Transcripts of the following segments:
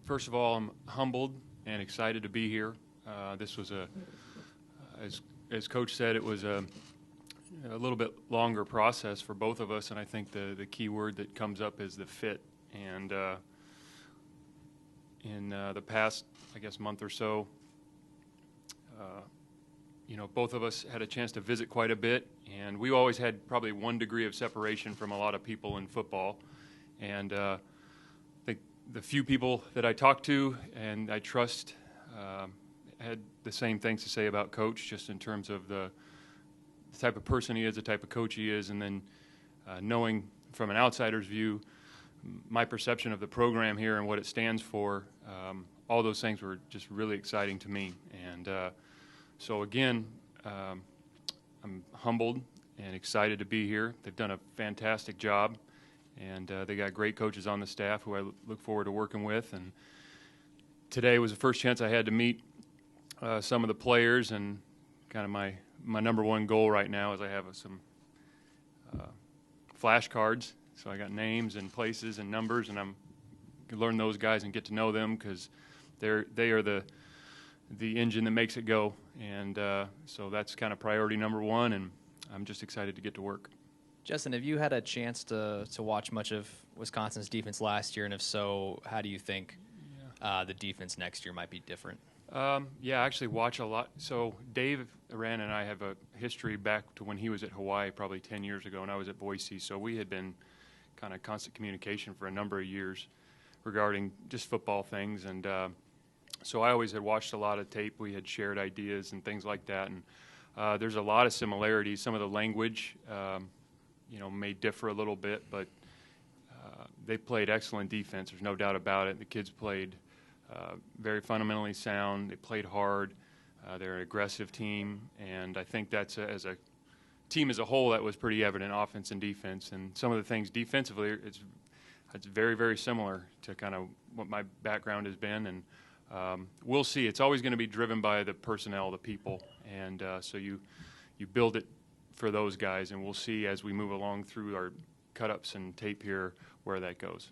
First of all, I'm humbled and excited to be here. This was as Coach said, it was a little bit longer process for both of us, and I think the key word that comes up is the fit. And in the past, I guess, month or so, both of us had a chance to visit quite a bit, and we always had probably 1 degree of separation from a lot of people in football. And I think the few people that I talked to and I trust had the same things to say about Coach, just in terms of the type of person he is, the type of coach he is, and then knowing from an outsider's view my perception of the program here and what it stands for. All those things were just really exciting to me. And so again, I'm humbled and excited to be here. They've done a fantastic job, and they got great coaches on the staff who I look forward to working with. And today was the first chance I had to meet some of the players, and kind of my number one goal right now is I have some flashcards. So I got names and places and numbers, and I'm going to learn those guys and get to know them, because they are the engine that makes it go. And so that's kind of priority number one, and I'm just excited to get to work. Justin, have you had a chance to watch much of Wisconsin's defense last year, and if so, how do you think the defense next year might be different? Yeah, I actually watch a lot. So Dave Aran and I have a history back to when he was at Hawaii probably 10 years ago, and I was at Boise. So we had been kind of constant communication for a number of years regarding just football things. And so I always had watched a lot of tape. We had shared ideas and things like that. And there's a lot of similarities. Some of the language, may differ a little bit, but they played excellent defense. There's no doubt about it. The kids played very fundamentally sound. They played hard. They're an aggressive team, and I think that's as a team as a whole that was pretty evident, offense and defense. And some of the things defensively, it's very, very similar to kind of what my background has been. And we'll see. It's always going to be driven by the personnel, the people, and so you build it for those guys, and we'll see as we move along through our cut-ups and tape here where that goes.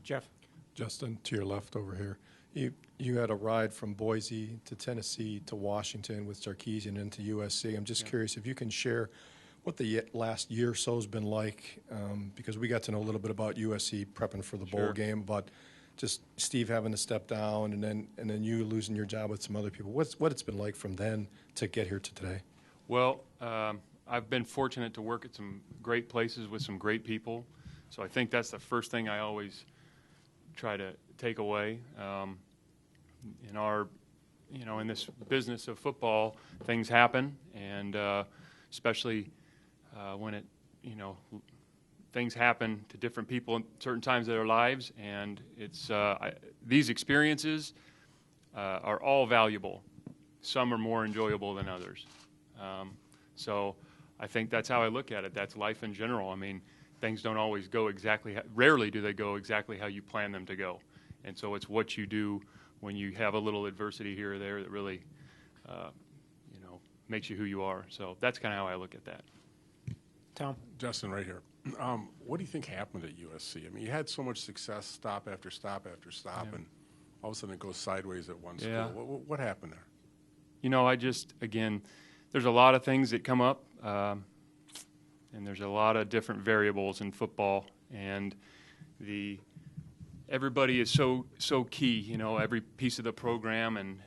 Jeff? Justin, to your left over here. You had a ride from Boise to Tennessee to Washington with Sarkisian and to USC. I'm just curious if you can share what the last year or so has been like, because we got to know a little bit about USC prepping for the bowl game, but just Steve having to step down and then you losing your job with some other people. What it's been like from then to get here to today? Well, I've been fortunate to work at some great places with some great people, so I think that's the first thing I always try to take away. In this business of football, things happen, and especially when things happen to different people at certain times of their lives, and it's these experiences are all valuable. Some are more enjoyable than others. So I think that's how I look at it. That's life in general. I mean, things don't always go exactly, rarely do they go exactly how you plan them to go. And so it's what you do when you have a little adversity here or there that really, makes you who you are. So that's kind of how I look at that. Tom? Justin, right here. What do you think happened at USC? I mean, you had so much success, stop after stop after stop, and all of a sudden it goes sideways at one school. What happened there? Again, there's a lot of things that come up, and there's a lot of different variables in football, and everybody is so key, every piece of the program, and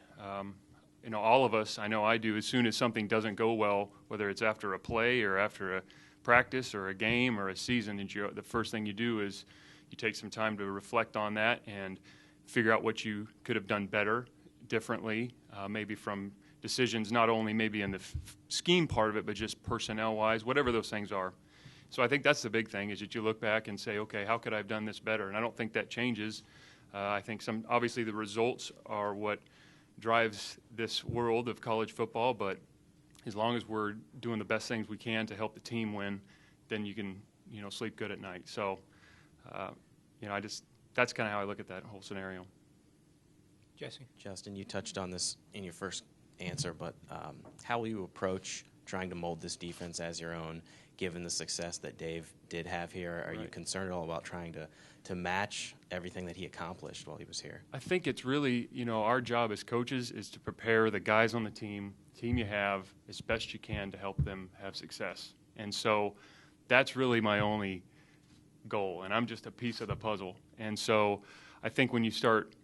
all of us, I know I do, as soon as something doesn't go well, whether it's after a play or after a practice or a game or a season, the first thing you do is you take some time to reflect on that and figure out what you could have done better, differently, maybe from decisions not only maybe in the scheme part of it, but just personnel-wise, whatever those things are. So I think that's the big thing, is that you look back and say, okay, how could I have done this better? And I don't think that changes. I think obviously the results are what drives this world of college football, but as long as we're doing the best things we can to help the team win, then you can, sleep good at night. So, that's kind of how I look at that whole scenario. Jesse? Justin, you touched on this in your first answer, but how will you approach trying to mold this defense as your own, given the success that Dave did have here? Are you Right. concerned at all about trying to match everything that he accomplished while he was here? I think it's really, our job as coaches is to prepare the guys on the team you have, as best you can to help them have success. And so that's really my only goal, and I'm just a piece of the puzzle. And so I think when you start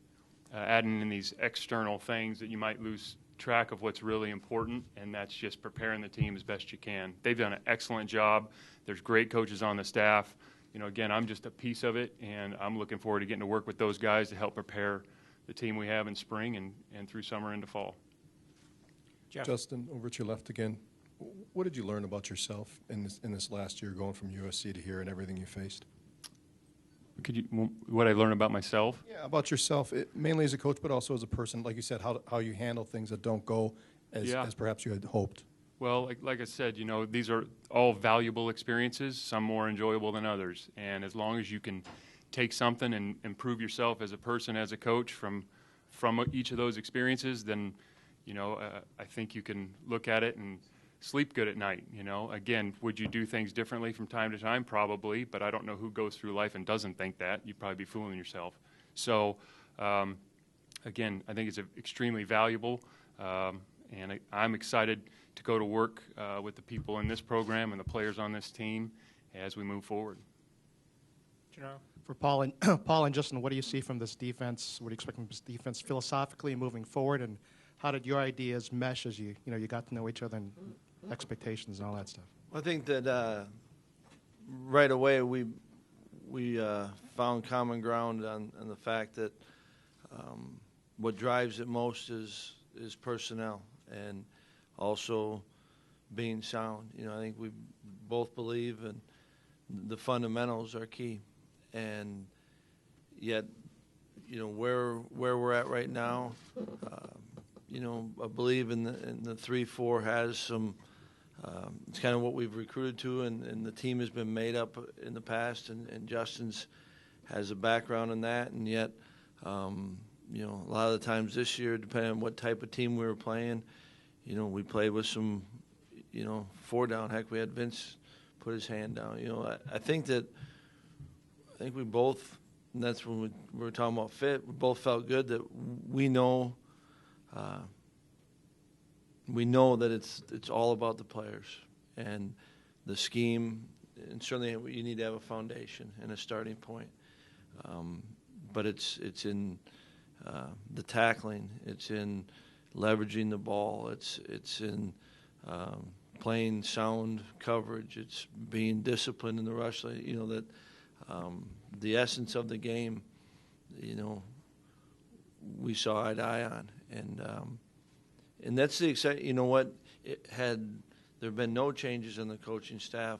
adding in these external things, that you might lose track of what's really important, and that's just preparing the team as best you can. They've done an excellent job. There's great coaches on the staff. Again, I'm just a piece of it, and I'm looking forward to getting to work with those guys to help prepare the team we have in spring and through summer into fall. Jeff. Justin, over at your left again. What did you learn about yourself in this last year, going from USC to here and everything you faced? What I learned about myself? Yeah, about yourself, mainly as a coach, but also as a person. Like you said, how you handle things that don't go as perhaps you had hoped. Well, like I said, these are all valuable experiences, some more enjoyable than others. And as long as you can take something and improve yourself as a person, as a coach from each of those experiences, then, I think you can look at it and sleep good at night. Again, would you do things differently from time to time? Probably, but I don't know who goes through life and doesn't think that. You'd probably be fooling yourself. So, again, I think it's extremely valuable, and I'm excited to go to work with the people in this program and the players on this team as we move forward. Gennaro. For Paul and Justin, what do you see from this defense? What do you expect from this defense philosophically moving forward, and how did your ideas mesh as you got to know each other and expectations and all that stuff? I think that right away we found common ground on the fact that what drives it most is personnel, and also being sound. I think we both believe in the fundamentals are key, and yet where we're at right now, I believe in the 3-4 has some. It's kind of what we've recruited to, and the team has been made up in the past, and Justin's has a background in that, and yet, a lot of the times this year, depending on what type of team we were playing, we played with some, 4 down. Heck, we had Vince put his hand down. I think we both, and that's when we were talking about fit, we both felt good that we know that it's all about the players and the scheme, and certainly you need to have a foundation and a starting point. But it's in the tackling, it's in leveraging the ball, it's in playing sound coverage, it's being disciplined in the rush. That the essence of the game, we saw eye to eye on, and that's the exciting. Had there been no changes in the coaching staff,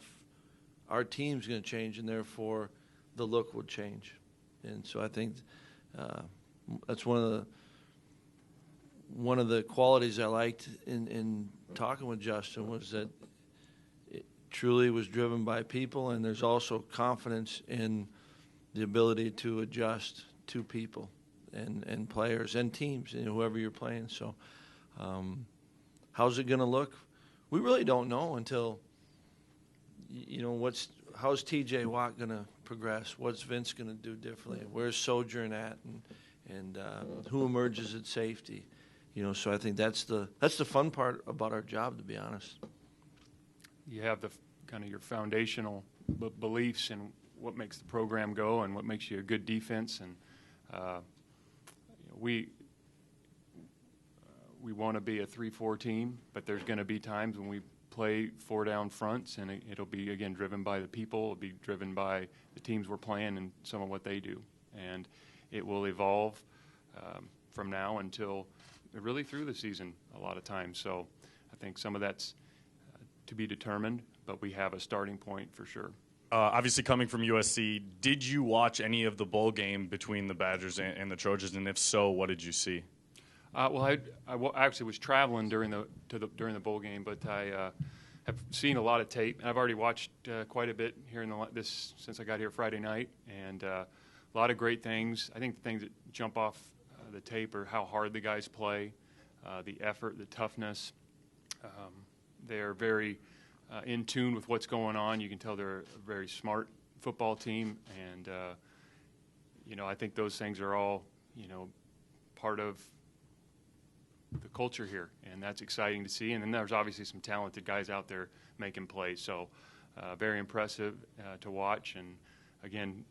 our team's going to change, and therefore the look would change. And so I think that's one of the qualities I liked in talking with Justin, was that it truly was driven by people, and there's also confidence in the ability to adjust to people and players and teams, whoever you're playing. So how's it going to look? We really don't know until, how's TJ Watt going to progress? What's Vince going to do differently? Where's Sojourn at? And who emerges at safety? So I think that's the fun part about our job, to be honest. You have the kind of your foundational beliefs and what makes the program go and what makes you a good defense. And we want to be a 3-4 team, but there's going to be times when we play 4 down fronts, and it'll be, again, driven by the people. It'll be driven by the teams we're playing and some of what they do. And it will evolve from now until really through the season a lot of times. So I think some of that's to be determined, but we have a starting point for sure. Obviously, coming from USC, did you watch any of the bowl game between the Badgers and the Trojans? And if so, what did you see? Well, I actually was traveling during the bowl game, but I have seen a lot of tape. I've already watched quite a bit here since I got here Friday night, and a lot of great things. I think the things that jump off the tape are how hard the guys play, the effort, the toughness. They are very in tune with what's going on. You can tell they're a very smart football team, and I think those things are all part of the culture here, and that's exciting to see. And then there's obviously some talented guys out there making plays, so very impressive to watch. And again,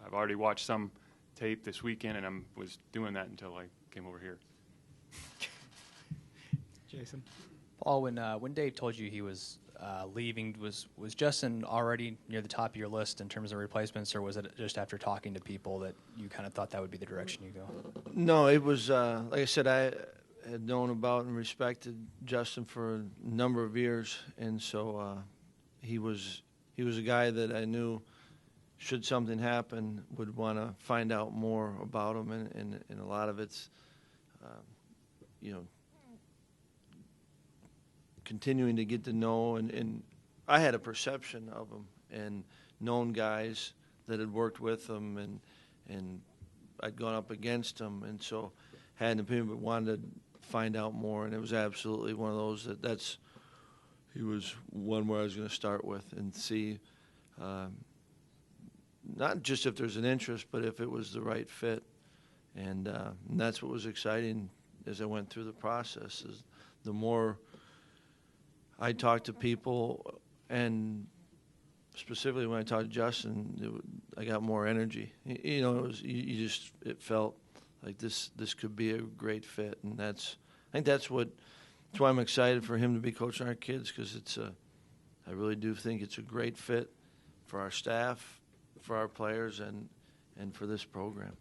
I've already watched some tape this weekend, and I was doing that until I came over here. Jason? Paul, when Dave told you he was leaving, was Justin already near the top of your list in terms of replacements, or was it just after talking to people that you kind of thought that would be the direction you go? No, it was, like I said, I had known about and respected Justin for a number of years, and so he was a guy that I knew, should something happen, would want to find out more about him, and a lot of it's, continuing to get to know, and I had a perception of him and known guys that had worked with him, and I'd gone up against him, and so had an opinion, but wanted to find out more, and it was absolutely one of those he was one where I was going to start with and see, not just if there's an interest, but if it was the right fit, and that's what was exciting as I went through the process. Is the more I talked to people, and specifically when I talked to Justin, I got more energy. It was it felt like this could be a great fit, and I think that's why I'm excited for him to be coaching our kids, because I really do think it's a great fit for our staff, for our players, and for this program.